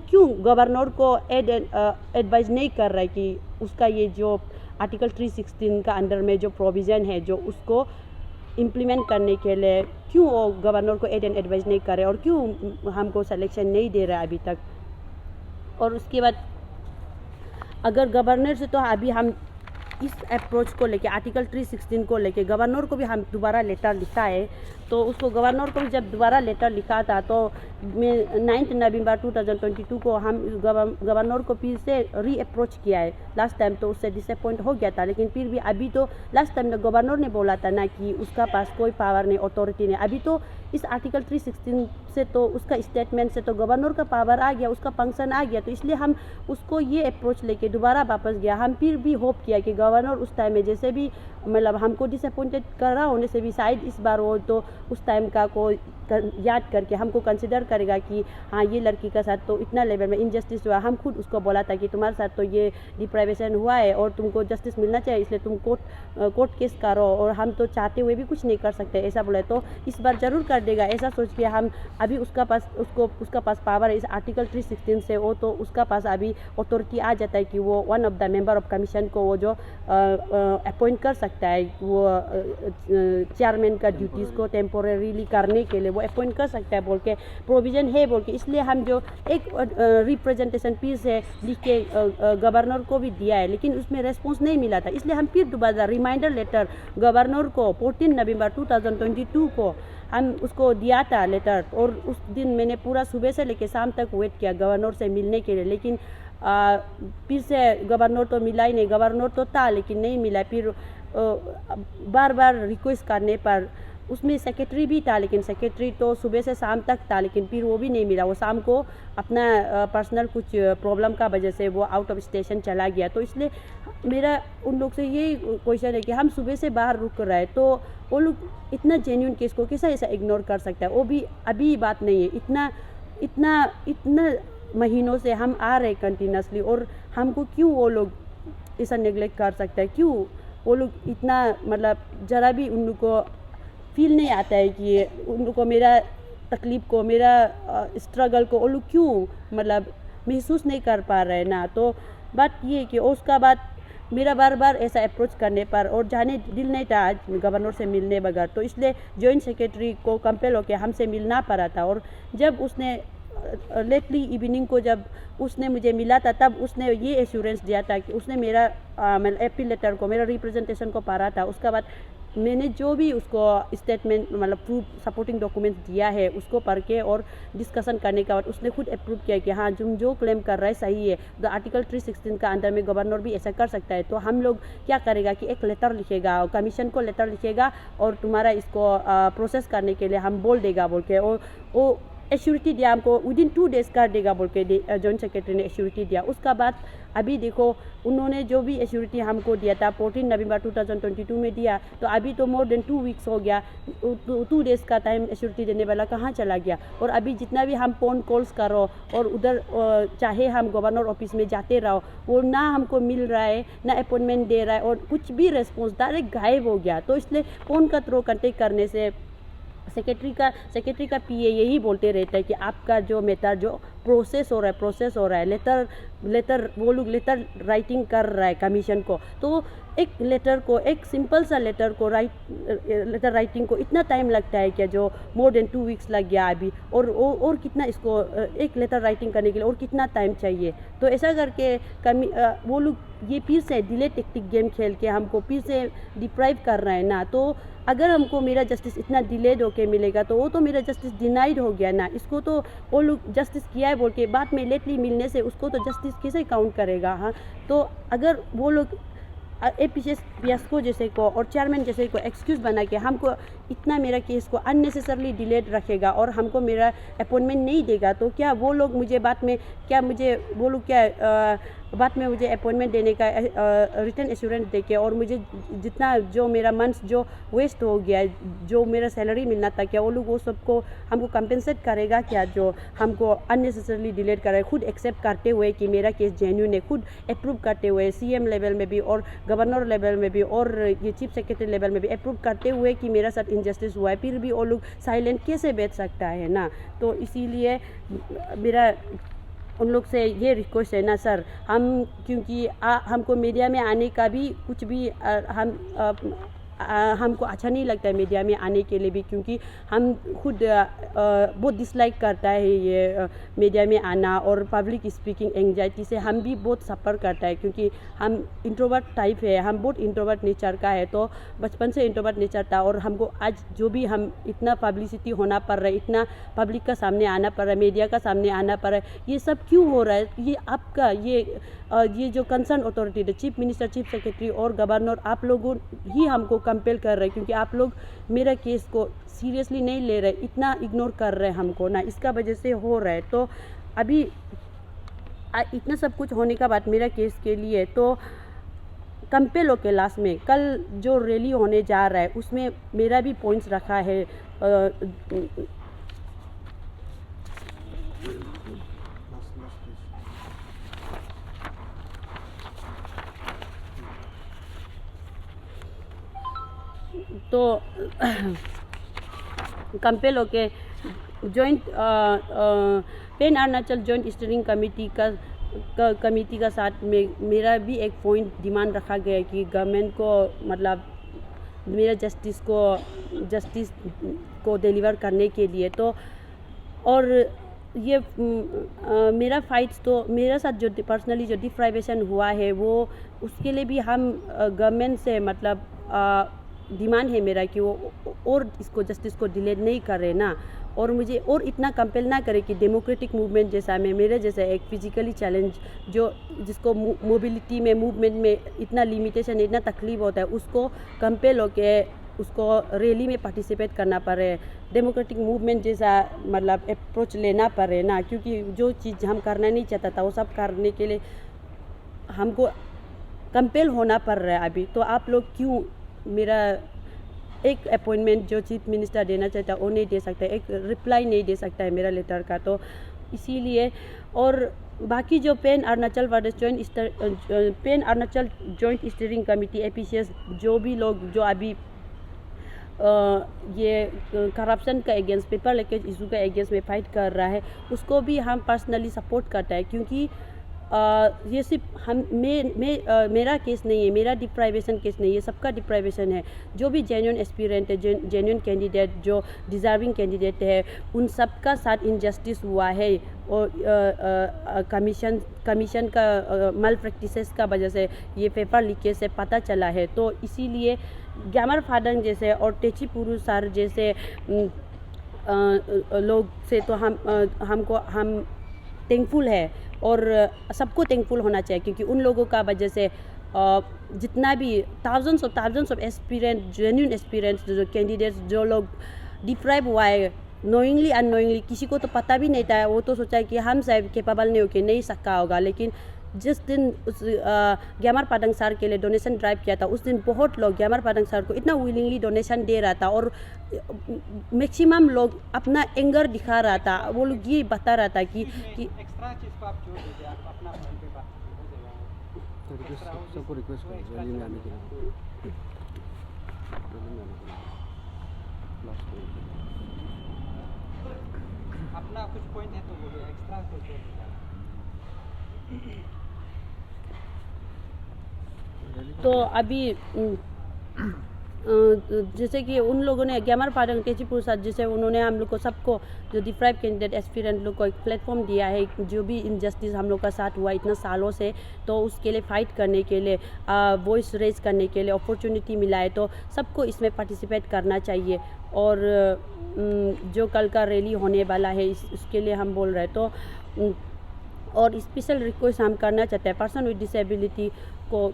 क्यों गवर्नर को एडवाइस नहीं कर रहा है कि उसका ये जो आर्टिकल 316 का अंडर में जो प्रोविज़न है जो उसको इम्प्लीमेंट करने के लिए क्यों वो गवर्नर को एड एंड एडवाइस नहीं कर रहे और क्यों हमको सिलेक्शन नहीं दे रहा है अभी तक। और उसके बाद अगर गवर्नर से तो अभी हम इस अप्रोच को लेके आर्टिकल 316 को लेके गवर्नर को भी हम दोबारा लेटर लिखा है, तो उसको गवर्नर को भी जब दोबारा लेटर लिखा था तो 9 नवंबर 2022 को हम गवर्नर को फिर से री अप्रोच किया है। लास्ट टाइम तो उससे डिसअपॉइंट हो गया था, लेकिन फिर भी अभी तो लास्ट टाइम गवर्नर ने बोला था ना कि उसका पास कोई पावर नहीं, अथॉरिटी नहीं। अभी तो इस आर्टिकल 316 से तो उसका स्टेटमेंट से तो गवर्नर का पावर आ गया, उसका फंक्शन आ गया, तो इसलिए हम उसको ये अप्रोच लेके दोबारा वापस गया। हम फिर भी होप किया कि गवर्नर उस टाइम में जैसे भी मतलब हमको डिसअपॉइंटेड कर रहा होने से भी शायद इस बार वो तो उस टाइम का को याद करके हमको कंसिडर करेगा कि हाँ ये लड़की का साथ तो इतना लेवल में इनजस्टिस हुआ। हम खुद उसको बोला था कि तुम्हारे साथ तो ये डिप्राइवेशन हुआ है और तुमको जस्टिस मिलना चाहिए, इसलिए तुम कोर्ट केस करो, और हम तो चाहते हुए भी कुछ नहीं कर सकते ऐसा बोला। तो इस बार ज़रूर कर देगा ऐसा सोच के हम अभी उसका पास पावर है इस आर्टिकल 316 से, वो तो उसका पास अभी अथॉरिटी आ जाता है कि वो one of the member of commission को वो जो अपॉइंट कर सकता है, वो चेयरमैन का ड्यूटीज़ को टेम्पोरेरीली करने के लिए वो अपॉइंट कर सकता है बोल के प्रोविज़न है बोल के। इसलिए हम जो एक रिप्रेजेंटेशन पीस है लिख के गवर्नर को भी दिया है, लेकिन उसमें रेस्पॉन्स नहीं मिला था, इसलिए हम फिर दोबारा रिमाइंडर लेटर गवर्नर को 14 नवंबर 2022 को हम उसको दिया था लेटर। और उस दिन मैंने पूरा सुबह से लेकर शाम तक वेट किया गवर्नर से मिलने के लिए, लेकिन फिर से गवर्नर तो मिला ही नहीं। गवर्नर तो था लेकिन नहीं मिला। फिर बार बार रिक्वेस्ट करने पर उसमें सेक्रेटरी भी था, लेकिन सेक्रेटरी तो सुबह से शाम तक था, लेकिन फिर वो भी नहीं मिला। वो शाम को अपना पर्सनल कुछ प्रॉब्लम का वजह से वो आउट ऑफ स्टेशन चला गया। तो इसलिए मेरा उन लोग से यही क्वेश्चन है कि हम सुबह से बाहर रुक रहे हैं, तो वो लोग इतना जेन्युइन केस को कैसा ऐसा इग्नोर कर सकता है। वो भी अभी बात नहीं है, इतना महीनों से हम आ रहे कंटिन्यूसली, और हमको क्यों वो लोग ऐसा नेग्लेक्ट कर सकता है, क्यों वो लोग इतना मतलब ज़रा भी उन लोग को फील नहीं आता है कि उन लोग को मेरा तकलीफ़ को, मेरा स्ट्रगल को वो लोग क्यों मतलब महसूस नहीं कर पा रहे ना। तो बात ये है कि उसका बाद मेरा बार बार ऐसा अप्रोच करने पर और जाने दिल नहीं था आज गवर्नर से मिलने बगैर, तो इसलिए जॉइंट सेक्रेटरी को कंपेल होकर हमसे मिलना पड़ा था। और जब उसने लेटली इवनिंग को जब उसने मुझे मिला था, तब उसने ये एश्योरेंस दिया था कि उसने मेरा अपील लेटर को, मेरा रिप्रेजेंटेशन को पढ़ा था। उसके बाद मैंने जो भी उसको स्टेटमेंट मतलब प्रूफ सपोर्टिंग डॉक्यूमेंट्स दिया है उसको पढ़ के और डिस्कशन करने के बाद उसने खुद अप्रूव किया कि हाँ तुम जो क्लेम कर रहा है सही है, तो आर्टिकल 316 का अंदर में गवर्नर भी ऐसा कर सकता है। तो हम लोग क्या करेगा कि एक लेटर लिखेगा, कमीशन को लेटर लिखेगा और तुम्हारा इसको प्रोसेस करने के लिए हम बोल देगा बोल के, और वो एश्योरिटी दिया हमको, विदिन 2 डेज़ कर देगा बोल के जॉइंट सेक्रेटरी ने एश्योरिटी दिया। उसका बाद अभी देखो उन्होंने जो भी एश्योरिटी हमको दिया था 14 नवंबर 2022 में दिया, तो अभी तो मोर देन 2 वीक्स हो गया, 2 डेज़ का टाइम एश्योरिटी देने वाला कहाँ चला गया। और अभी जितना भी हम फ़ोन कॉल्स करो और उधर चाहे हम गवर्नर ऑफिस में जाते रहो, वो ना हमको मिल रहा है ना अपॉइंटमेंट दे रहा है और कुछ भी रिस्पॉन्स डायरेक्ट गायब हो गया। तो इसलिए फ़ोन का थ्रू कॉन्टेक्ट करने से सेक्रेटरी का पीए यही बोलते रहता है कि आपका जो मैटर जो प्रोसेस हो रहा है, लेटर वो लोग लेटर राइटिंग कर रहा है कमीशन को, तो एक सिंपल सा लेटर राइटिंग को इतना टाइम लगता है क्या, जो मोर देन 2 वीक्स लग गया अभी, और कितना इसको एक लेटर राइटिंग करने के लिए और कितना टाइम चाहिए। तो ऐसा करके वो लोग ये फिर से डिले टेक्टिक गेम खेल के हमको फिर से डिप्राइव कर रहे हैं ना। तो अगर हमको मेरा जस्टिस इतना डिलेड होके मिलेगा तो वो तो मेरा जस्टिस डिनाइड हो गया ना। इसको तो वो लोग जस्टिस किया है बोल के बाद में लेटली मिलने से उसको तो जस्टिस कैसे काउंट करेगा। हाँ, तो अगर वो लोग एपीसीएस पियास्को जैसे को और चेयरमैन जैसे को एक्सक्यूज़ बना के हमको इतना मेरा केस को अननेसेसरली डिलेड रखेगा और हमको मेरा अपॉइंटमेंट नहीं देगा, तो क्या वो लोग मुझे बाद में बाद में मुझे अपॉइंटमेंट देने का रिटर्न एश्योरेंस देके और मुझे जितना जो मेरा मंथ्स जो वेस्ट हो गया, जो मेरा सैलरी मिलना था, क्या वो लोग वो सबको हमको कंपेंसेट करेगा क्या, जो हमको अननेसेसरली डिलेट कर रहा है, खुद एक्सेप्ट करते हुए कि मेरा केस जेन्युइन है, खुद अप्रूव करते हुए सीएम लेवल में भी और गवर्नर लेवल में भी और ये चीफ सेक्रेटरी लेवल में भी अप्रूव करते हुए कि मेरा साथ इनजस्टिस हुआ है, फिर भी वो लोग साइलेंट कैसे बैठ सकता है ना। तो इसीलिए मेरा उन लोग से ये रिक्वेस्ट है ना सर, हम क्योंकि हमको मीडिया में आने का भी कुछ भी हमको अच्छा नहीं लगता है मीडिया में आने के लिए भी, क्योंकि हम खुद बहुत डिसलाइक करता है ये मीडिया में आना और पब्लिक स्पीकिंग एंजाइटी से हम भी बहुत सफ़र करता है, क्योंकि हम इंट्रोवर्ट टाइप है, हम बहुत इंट्रोवर्ट नेचर का है, तो बचपन से इंट्रोवर्ट नेचर था। और हमको आज जो भी हम इतना पब्लिसिटी होना पड़ रहा है, इतना पब्लिक का सामने आना पड़ रहा है, मीडिया का सामने आना पड़ रहा है, ये सब क्यों हो रहा है? ये आपका ये जो कंसर्न अथॉरिटी है, चीफ मिनिस्टर, चीफ सेक्रेटरी और गवर्नर, आप लोगों ही हमको कंपेल कर रहे हैं, क्योंकि आप लोग मेरा केस को सीरियसली नहीं ले रहे, इतना इग्नोर कर रहे हैं हमको ना, इसका वजह से हो रहा है। तो अभी इतना सब कुछ होने का बाद मेरा केस के लिए तो कंपेल होके लास्ट में कल जो रैली होने जा रहा है उसमें मेरा भी पॉइंट्स रखा है। तो कंपेल होके joint pain Arunachal joint steering committee का साथ में मेरा भी एक पॉइंट डिमांड रखा गया है कि गवर्नमेंट को मतलब मेरा जस्टिस को डिलीवर करने के लिए। तो और ये मेरा फाइट्स तो मेरे साथ जो पर्सनली जो डिप्राइवेशन हुआ है वो उसके लिए भी हम गवर्नमेंट से मतलब डिमांड है मेरा कि वो और इसको जस्टिस को डिले नहीं करे ना, और मुझे और इतना कंपेल ना करे कि डेमोक्रेटिक मूवमेंट जैसा में मेरे जैसा एक फिजिकली चैलेंज जिसको मोबिलिटी में मूवमेंट में इतना लिमिटेशन इतना तकलीफ होता है उसको कंपेल होके उसको रैली में पार्टिसिपेट करना पड़े, डेमोक्रेटिक मूवमेंट जैसा मतलब अप्रोच लेना पड़े ना, क्योंकि जो चीज़ हम करना नहीं चाहता था वो सब करने के लिए हमको कंपेल होना पड़ रहा है अभी। तो आप लोग क्यों मेरा एक अपॉइंटमेंट जो चीफ मिनिस्टर देना चाहता है वो नहीं दे सकता, एक रिप्लाई नहीं दे सकता है मेरा लेटर का। तो इसीलिए और बाकी जो pan Arunachal joint steering committee APCS जो भी लोग जो अभी ये करप्शन का अगेंस्ट पेपर लीकेज इशू का अगेंस्ट में फाइट कर रहा है उसको भी हम पर्सनली सपोर्ट करता है, क्योंकि ये सिर्फ मेरा केस नहीं है, मेरा डिप्राइवेशन केस नहीं है, सबका डिप्राइवेशन है। जो भी जेन्युइन एस्पिरेंट है, जेन्युइन कैंडिडेट, जो डिज़र्विंग कैंडिडेट है, उन सबका साथ इनजस्टिस हुआ है। और कमीशन का मल प्रैक्टिसेस का वजह से ये पेपर लीकेज से पता चला है। तो इसीलिए ग्यामर फादंग जैसे और तेची पुरु सर जैसे लोग से तो हम थैंकफुल है, और सबको थैंकफुल होना चाहिए, क्योंकि उन लोगों का वजह से जितना भी thousands of aspirant, genuine aspirants, जो कैंडिडेट्स, जो लोग डिप्राइव हुआ है नोइंगली अननोइंगली, किसी को तो पता भी नहीं था, वो तो सोचा कि हम शायद कैपेबल नहीं होके नहीं सकता होगा। लेकिन जिस दिन उस ग्यामर फादंग सर के लिए डोनेशन ड्राइव किया था, उस दिन बहुत लोग ग्यामर फादंग सर को इतना विलिंगली डोनेशन दे रहा था, और मैक्सिमम लोग अपना एंगर दिखा रहा था। वो लोग ये बता रहा था कि एक्स्ट्रा चीज को आप जोड़ दीजिए, आप अपना पॉइंट पे बात हो जाएगा। सबको रिक्वेस्ट करो रैली में आने के लिए, अपना कुछ पॉइंट है तो बोलिए, एक्स्ट्रा को जोड़ दीजिए। तो अभी जैसे कि उन लोगों ने ग्यामर फादंग तेची पुरु सर जैसे उन्होंने हम लोग को सबको, जो डिप्राइव कैंडिडेट एस्पिरेंट लोग को एक प्लेटफॉर्म दिया है, जो भी इनजस्टिस हम लोग का साथ हुआ इतना सालों से, तो उसके लिए फ़ाइट करने के लिए, वॉइस रेज करने के लिए अपॉर्चुनिटी मिला है। तो सबको इसमें पार्टिसिपेट करना चाहिए। और जो कल का रैली होने वाला है उसके लिए हम बोल रहे हैं। तो और स्पेशल रिक्वेस्ट हम करना चाहते हैं पर्सन विद डिसेबिलिटी को,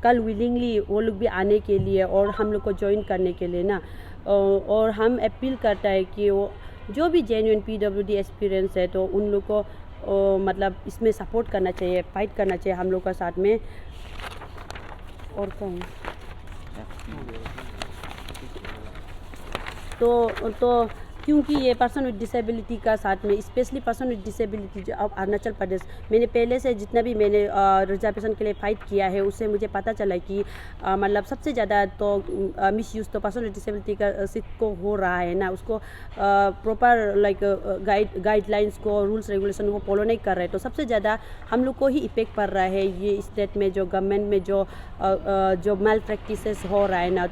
कल विलिंगली वो लोग भी आने के लिए और हम लोग को ज्वाइन करने के लिए ना। और हम अपील करता है कि वो जो भी जेन्युइन PWD एक्सपीरियंस है, तो उन लोग को मतलब इसमें सपोर्ट करना चाहिए, फाइट करना चाहिए हम लोग का साथ में। और क्या तो क्योंकि ये पर्सन विद डिसेबिलिटी का साथ में, स्पेशली पर्सन विद डिसेबिलिटी जो अब अरुणाचल प्रदेश, मैंने पहले से जितना भी मैंने रिजर्वेशन के लिए फ़ाइट किया है, उससे मुझे पता चला कि मतलब सबसे ज़्यादा तो मिसयूज़ तो पर्सन विद डिसेबिलिटी का सिख को हो रहा है ना। उसको प्रॉपर लाइक गाइडलाइंस को, रूल्स रेगुलेशन को फॉलो नहीं कर रहे, तो सबसे ज़्यादा हम लोग को ही इफेक्ट पड़ रहा है ये स्टेट में, जो गवर्नमेंट में जो मेल प्रैक्टिसेस हो रहा है ना।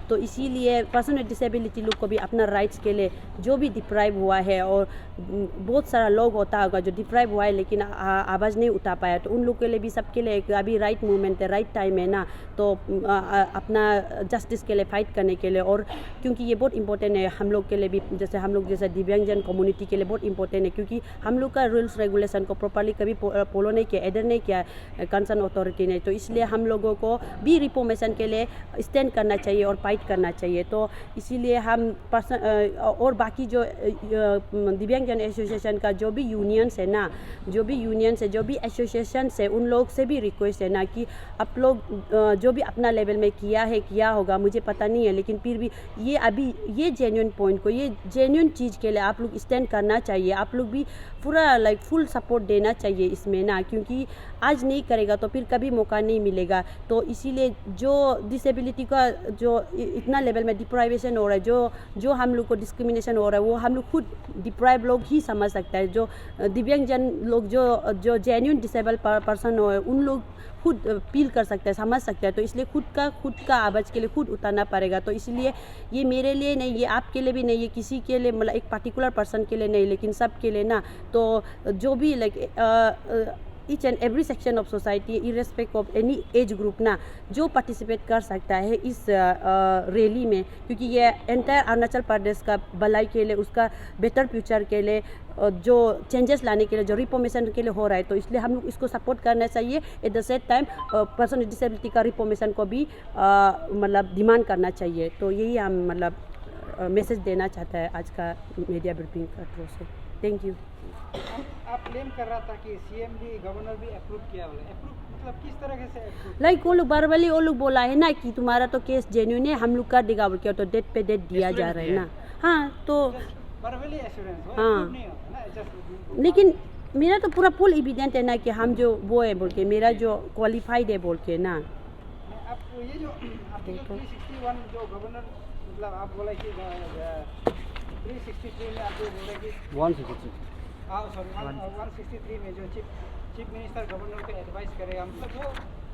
तो इसीलिए पर्सन विद डिसेबिलिटी लोग को भी अपना राइट्स के लिए, जो भी डिप्राइव हुआ है, और बहुत सारा लोग होता होगा जो डिप्राइव हुआ है लेकिन आवाज़ नहीं उठा पाया, तो उन लोग के लिए भी, सबके लिए अभी राइट मूवमेंट है, राइट टाइम है ना। तो अपना जस्टिस के लिए फ़ाइट करने के लिए, और क्योंकि ये बहुत इंपॉर्टेंट है हम लोग के लिए भी, जैसे हम लोग जैसे दिव्यांगजन कम्युनिटी के लिए बहुत इंपॉर्टेंट है, क्योंकि हम लोग का रूल्स रेगुलेशन को प्रॉपर्ली कभी फॉलो नहीं किया, एडर नहीं किया कंसर्न अथॉरिटी ने। तो इसलिए हम लोगों को भी रिफॉर्मेशन के लिए स्टैंड करना चाहिए और फाइट करना चाहिए। तो इसीलिए हम और बाकी जो दिव्यांगजन एसोसिएशन का जो भी यूनियंस है ना, जो भी एसोसिएशन है, उन लोग से भी रिक्वेस्ट है ना कि आप लोग जो भी अपना लेवल में किया होगा मुझे पता नहीं है, लेकिन फिर भी ये अभी ये जेन्युइन पॉइंट को, ये जेन्युइन चीज़ के लिए आप लोग स्टैंड करना चाहिए। आप लोग भी पूरा लाइक फुल सपोर्ट देना चाहिए इसमें ना, क्योंकि आज नहीं करेगा तो फिर कभी मौका नहीं मिलेगा। तो इसीलिए जो डिसेबिलिटी का जो इतना लेवल में डिप्राइवेशन हो रहा है, जो हम लोग को डिस्क्रिमिनेशन हो रहा है, वो हम लोग खुद डिप्राइव लोग ही समझ सकता है। जो दिव्यांगजन लोग, जो जेन्युइन डिसेबल पर्सन हो, उन लोग खुद फील कर सकते हैं, समझ सकते हैं। तो इसलिए खुद का आवाज़ के लिए खुद उतारना पड़ेगा। तो इसलिए ये मेरे लिए नहीं, ये आपके लिए भी नहीं, ये किसी के लिए मतलब एक पर्टिकुलर पर्सन के लिए नहीं, लेकिन सब के लिए ना। तो जो भी like each and every section of society, इरेस्पेक्ट of any age group ना, जो पार्टिसिपेट कर सकता है इस रैली में, क्योंकि ये एंटायर अरुणाचल प्रदेश का भलाई के लिए, उसका बेटर फ्यूचर के लिए, जो चेंजेस लाने के लिए, जो रिफॉर्मेशन के लिए हो रहा है, तो इसलिए हम लोग इसको सपोर्ट करना चाहिए। At the same time person with disability का रिफॉर्मेशन को भी मतलब डिमांड करना चाहिए। तो यही हम मतलब मैसेज देना चाहता है आज का मीडिया ब्रीफिंग का थ्रू से। Thank you. आप क्लेम कर रहा था कि सीएम भी, गवर्नर भी अप्रूव किया, अप्रूव मतलब किस तरह से अप्रूव? लाइक वो लोग बारबाली वो लोग बोला है ना कि तुम्हारा तो केस जेन्युइन है, हम लोग कर देगा बोल के, तो डेट पे डेट दिया जा रहा है ना। हाँ, तो बारबाली एश्योरेंस हो, हाँ, नहीं होता ना, जस्ट लेकिन मेरा तो पूरा फुल एविडेंट है ना कि हम जो वो है बोल के, मेरा जो क्वालिफाइड है बोल के ना। आप ये जो आर्टिकल 361 जो गवर्नर, मतलब आप बोला कि 363 में आप जो बोला कि 166 सॉरी 163 में जो चीफ मिनिस्टर गवर्नर को एडवाइस करेगा, मतलब वो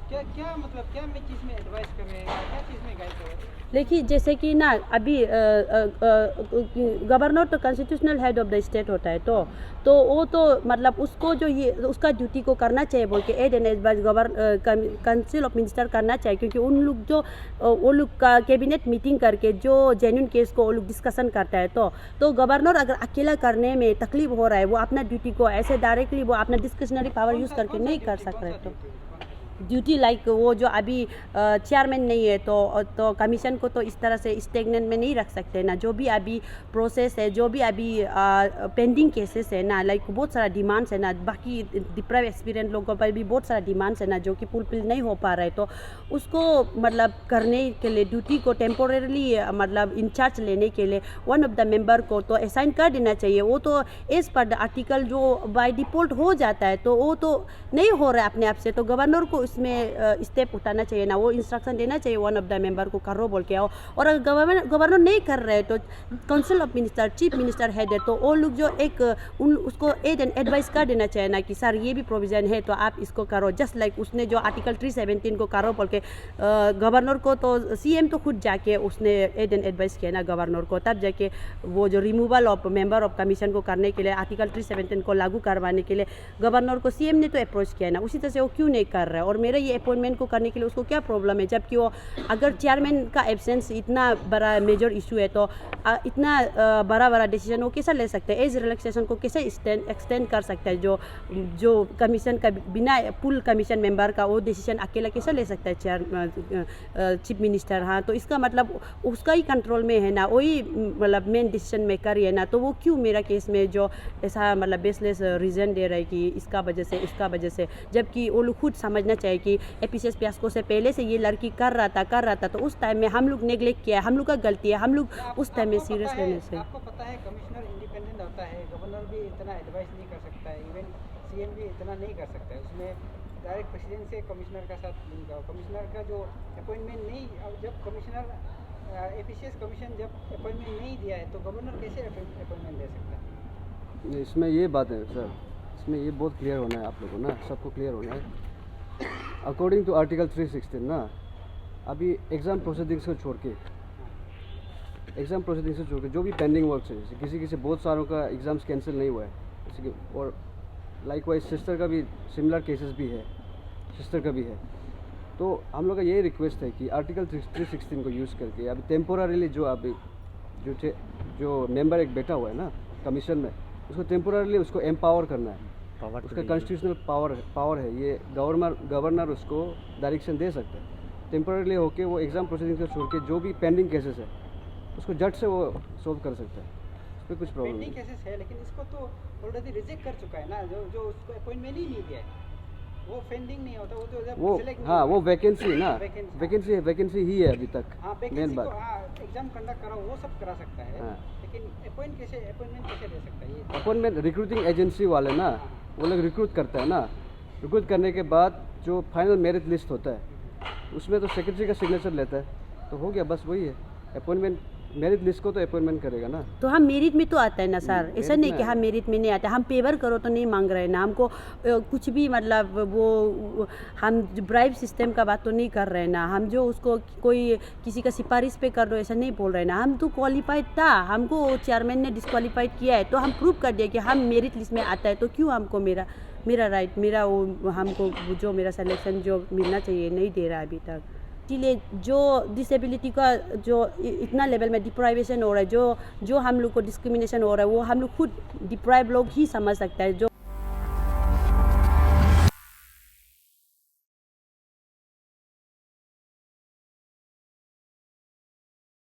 क्या मतलब क्या में चीज़ में एडवाइस कर रहे हैं, क्या चीज़ में गाइड कर रहे हैं? देखिए जैसे कि ना अभी गवर्नर तो constitutional head of the state होता है, तो वो तो मतलब उसको जो ये उसका ड्यूटी को करना चाहिए बोल के aid and advice council of minister करना चाहिए, क्योंकि उन लोग जो वो लोग का कैबिनेट मीटिंग करके जो जेन्युइन केस को वो लोग डिस्कशन करता है, तो गवर्नर अगर अकेला करने में तकलीफ हो रहा है, वो अपना ड्यूटी को ऐसे डायरेक्टली वो अपना डिस्क्रिशनरी पावर यूज़ करके नहीं कर सक रहे। तो ड्यूटी लाइक वो जो अभी चेयरमैन नहीं है तो कमीशन को तो इस तरह से स्टेगनेंट में नहीं रख सकते ना। जो भी अभी प्रोसेस है, जो भी अभी पेंडिंग केसेस है ना, लाइक बहुत सारा डिमांड्स है ना, बाकी डिप्राइव एक्सपीरियंस लोगों पर भी बहुत सारा डिमांड्स है ना जो कि फुलफिल नहीं हो पा रहा है, तो उसको मतलब करने के लिए ड्यूटी को टेम्पोरेली मतलब इंचार्ज लेने के लिए वन ऑफ द मेंबर को तो असाइन कर देना चाहिए। वो तो एज पर द आर्टिकल जो बाय डिफॉल्ट हो जाता है, तो वो तो नहीं हो रहा है अपने आप से, तो गवर्नर को इसमें स्टेप उठाना चाहिए ना, वो इंस्ट्रक्शन देना चाहिए वन ऑफ द मेंबर को करो बोल के आओ। और अगर गवर्नर नहीं कर रहे तो council of minister chief minister head है, तो वो लोग जो एक उसको एड एंड एडवाइस कर देना चाहिए ना कि सर ये भी प्रोविज़न है तो आप इसको करो। जस्ट लाइक उसने जो आर्टिकल 317 को करो बोल के गवर्नर को तो सीएम तो खुद जाके उसने एड एंड एडवाइस किया ना गवर्नर को, तब जाके वो जो removal of member of commission को करने के लिए आर्टिकल 317 को लागू करवाने के लिए गवर्नर को सीएम ने तो अप्रोच किया ना। उसी तरह से वो क्यों नहीं कर रहा है, और मेरा ये अपॉइंटमेंट को करने के लिए उसको क्या प्रॉब्लम है, जबकि वो अगर चेयरमैन का एब्सेंस इतना बड़ा मेजर इशू है तो इतना बड़ा डिसीजन वो कैसे ले सकते हैं, एज रिलैक्सेशन को कैसे एक्सटेंड कर सकता है, जो कमीशन का बिना फुल कमीशन मेंबर का वो डिसीजन अकेला कैसे ले सकता है चीफ मिनिस्टर। हाँ, तो इसका मतलब उसका ही कंट्रोल में है ना, वही मतलब मेन डिसीजन मेकर है ना, तो वो क्यों मेरा केस में जो ऐसा मतलब बेसलेस रीज़न दे रहा है कि इसका वजह से, जबकि वो लोग खुद समझना चाहिए कि एपीसीएस पियास्को से पहले से ये लड़की कर रहा था, तो उस टाइम में हम लोग नेग्लेक्ट किया, हम लोग का गलती है, हम लोग उस टाइम में सीरियस लेने से। आपको पता है कमिश्नर इंडिपेंडेंट होता है, गवर्नर भी इतना एडवाइस नहीं कर सकता है, इवन सीएम भी इतना नहीं कर सकता है, उसमें डायरेक्ट प्रेसिडेंट से कमिश्नर का साथ लिंक हो। कमिश्नर का जो अपॉइंटमेंट नहीं, अब जब कमिश्नर एपीसीएस कमीशन जब अपॉइंटमेंट नहीं दिया है तो गवर्नर कैसे अपॉइंटमेंट दे सकता है? इसमें ये बात है सर, इसमें ये बहुत क्लियर होना है, आप लोगों को ना सबको क्लियर होना है। अकॉर्डिंग टू आर्टिकल 316 ना, अभी एग्ज़ाम प्रोसीडिंग्स को छोड़ के जो भी पेंडिंग वर्क्स है, जैसे किसी बहुत सारों का एग्ज़ाम्स कैंसिल नहीं हुआ है, जैसे कि और लाइकवाइज सिस्टर का भी सिमिलर केसेस भी है, सिस्टर का भी है, तो हम लोग का यही रिक्वेस्ट है कि आर्टिकल 316 को यूज़ करके अभी टेम्पोररीली जो अभी जो मेंबर एक बैठा हुआ है ना कमीशन में, उसको टेम्पोररीली उसको एम्पावर करना है, उसका कॉन्स्टिट्यूशनल पावर है, ये गवर्नर उसको डायरेक्शन दे सकता है। टेम्पोररीली होके वो एग्ज़ाम प्रोसीडिंग से छोड़ के जो भी पेंडिंग केसेस है उसको झट से वो सोल्व कर सकता है, उस पर कुछ प्रॉब्लम नहीं। पेंडिंग केसेस है लेकिन इसको तो ऑलरेडी रिजेक्ट कर चुका है ना, जो उसको अपॉइंटमेंट ही नहीं दिया है, वो पेंडिंग नहीं होता, वो तो जब सिलेक्ट हाँ वो वैकेंसी है ना, वैकेंसी ही है अभी तक। हाँ, मेन बात एग्जाम कंडक्ट करो वो सब करा सकता है, हाँ। लेकिन अपॉइंटमेंट कैसे दे सकता है? ये अपॉइंटमेंट रिक्रूटिंग एजेंसी वाले ना, वो लोग रिक्रूट करता है ना, रिक्रूट करने के बाद जो फाइनल मेरिट लिस्ट होता है उसमें तो सेक्रेटरी का सिग्नेचर लेता है, तो हो गया, बस वही है अपॉइंटमेंट। मेरिट लिस्ट को तो अपॉइंटमेंट करेगा ना, तो हम मेरिट में तो आता है ना सर, ऐसा नहीं कि हम मेरिट में नहीं आता, हम पेवर करो तो नहीं मांग रहे ना, हमको कुछ भी मतलब वो हम ब्राइब सिस्टम का बात तो नहीं कर रहे ना, हम जो उसको कोई किसी का सिफारिश पे कर रहे हो ऐसा नहीं बोल रहे ना, हम तो क्वालिफाइड था, हमको चेयरमैन ने डिस्क्वालीफाइड किया है तो हम प्रूव कर दिया कि हम मेरिट लिस्ट में आता है, तो क्यों हमको मेरा राइट वो हमको जो मेरा सिलेक्शन जो मिलना चाहिए नहीं दे रहा अभी तक। इसलिए जो डिसेबिलिटी का जो इतना लेवल में डिप्राइवेशन हो रहा है, जो हम लोग को डिस्क्रिमिनेशन हो रहा है, वो हम लोग खुद डिप्राइव लोग ही समझ सकता है। जो